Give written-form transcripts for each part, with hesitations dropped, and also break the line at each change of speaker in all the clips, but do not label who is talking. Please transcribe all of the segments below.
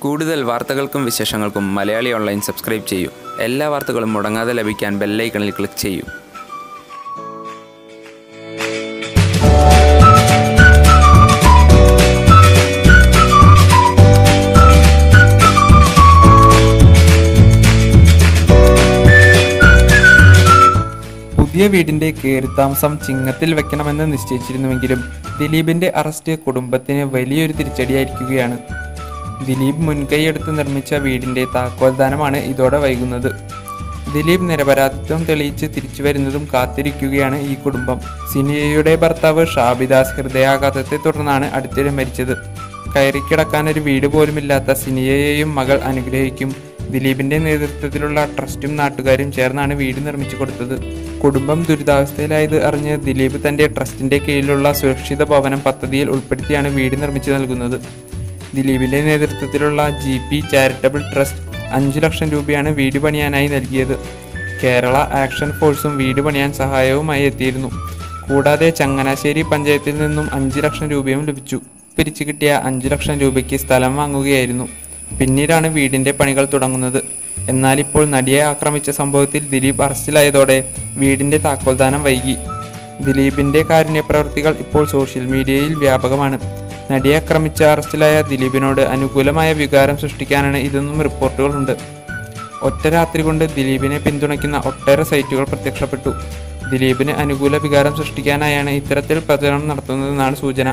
കൂടുതൽ വാർത്തകൾക്കും വിശേഷങ്ങൾക്കും Malayali online subscribe ചെയ്യൂ. എല്ലാ വാർത്തകളും മുടങ്ങാതെ ലഭിക്കാൻ ബെൽ ഐക്കണിൽ ക്ലിക്ക് ചെയ്യൂ.
പുതിയ വീടിന്റെ കയറിത്താമസം ചിങ്ങത്തിൽ വെക്കണമെന്ന് നിശ്ചയിച്ചിരുന്നുവെങ്കിലും ദിലീപിന്റെ അറസ്റ്റ് കുടുംബത്തിന് വലിയൊരു തിരിച്ചടിയായിരിക്കുകയാണ്. ദിലീപ് മുൻകൈയെടുത്ത് നിർമ്മിച്ച വീടിന്റെ താക്കോൽദാനമാണ് ഇതോടെ വൈകുന്നത്. ദിലീപ് നിരപരാധിത്വം തെളിയിച്ച് തിരിച്ചു വരുന്നതും കാത്തിരിക്കുകയാണ് ഈ കുടുംബം. സിനിയയുടെ ഭർത്താവ് ഷാബിദാസ് ഹൃദയാഘാതത്തെ തുടർന്നാണ് അടുത്തിടെ മരിച്ചത്. കയറിക്കിടക്കാൻ ഒരു വീട് പോലുമില്ലാത്ത സിനിയയെയും മകൾ അനുഗ്രഹിക്കും ദിലീപിന്റെ നേതൃത്വത്തിലുള്ള ട്രസ്റ്റും നാട്ടുകാരും ചേർന്നാണ് വീട് നിർമ്മിച്ചു കൊടുത്തത്. കുടുംബം ദുരിതാവസ്ഥയിലായത് അറിഞ്ഞ് ദിലീപ് തന്റെ ട്രസ്റ്റിന്റെ കീഴിലുള്ള സുരക്ഷിത ഭവനം പദ്ധതിയിൽ ഉൾപ്പെടുത്തിയാണ് വീട് നിർമ്മിച്ചു നൽകുന്നത്. ദിലീപിന്റെ നേതൃത്വത്തിലുള്ള GP ചാരിറ്റബിൾ ട്രസ്റ്റ് 5 ലക്ഷം രൂപയാണ് വീട് പണിയാനായി നൽകിയത്. കേരള ആക്ഷൻ ഫോഴ്സും വീട് പണിയാൻ സഹായവുമായി എത്തിയിരുന്നു. കൂടാതെ ചങ്ങനാശ്ശേരി പഞ്ചായത്തിൽ നിന്നും 5 ലക്ഷം രൂപയും ലഭിച്ചു. പിരിച്ചു കിട്ടിയ 5 ലക്ഷം രൂപയ്ക്ക് സ്ഥലം വാങ്ങുകയായിരുന്നു. പിന്നീടാണ് വീടിന്റെ പണികൾ തുടങ്ങുന്നത്. എന്നാൽ ഇപ്പോൾ നടിയെ ആക്രമിച്ച സംഭവത്തിൽ ദിലീപ് അറസ്റ്റിലായതോടെ വീടിന്റെ താക്കോൽദാനം വൈകി. ദിലീപിന്റെ കാരുണ്യപ്രവൃത്തികൾ ഇപ്പോൾ സോഷ്യൽ മീഡിയയിൽ വ്യാപകമാണ്. നടിയെ ആക്രമിച്ച അറസ്റ്റിലായ ദിലീപിനോട് അനുകൂലമായ വികാരം സൃഷ്ടിക്കാനാണ് ഇതെന്നും റിപ്പോർട്ടുകളുണ്ട്. ഒറ്റ രാത്രി കൊണ്ട് ദിലീപിനെ പിന്തുണയ്ക്കുന്ന ഒട്ടേറെ സൈറ്റുകൾ പ്രത്യക്ഷപ്പെട്ടു. ദിലീപിന് അനുകൂല വികാരം സൃഷ്ടിക്കാനായാണ് ഇത്തരത്തിൽ പ്രചരണം നടത്തുന്നതെന്നാണ് സൂചന.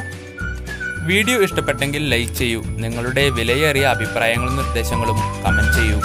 വീഡിയോ ഇഷ്ടപ്പെട്ടെങ്കിൽ ലൈക്ക് ചെയ്യൂ. നിങ്ങളുടെ വിലയേറിയ അഭിപ്രായങ്ങളും നിർദ്ദേശങ്ങളും കമൻറ്റ് ചെയ്യൂ.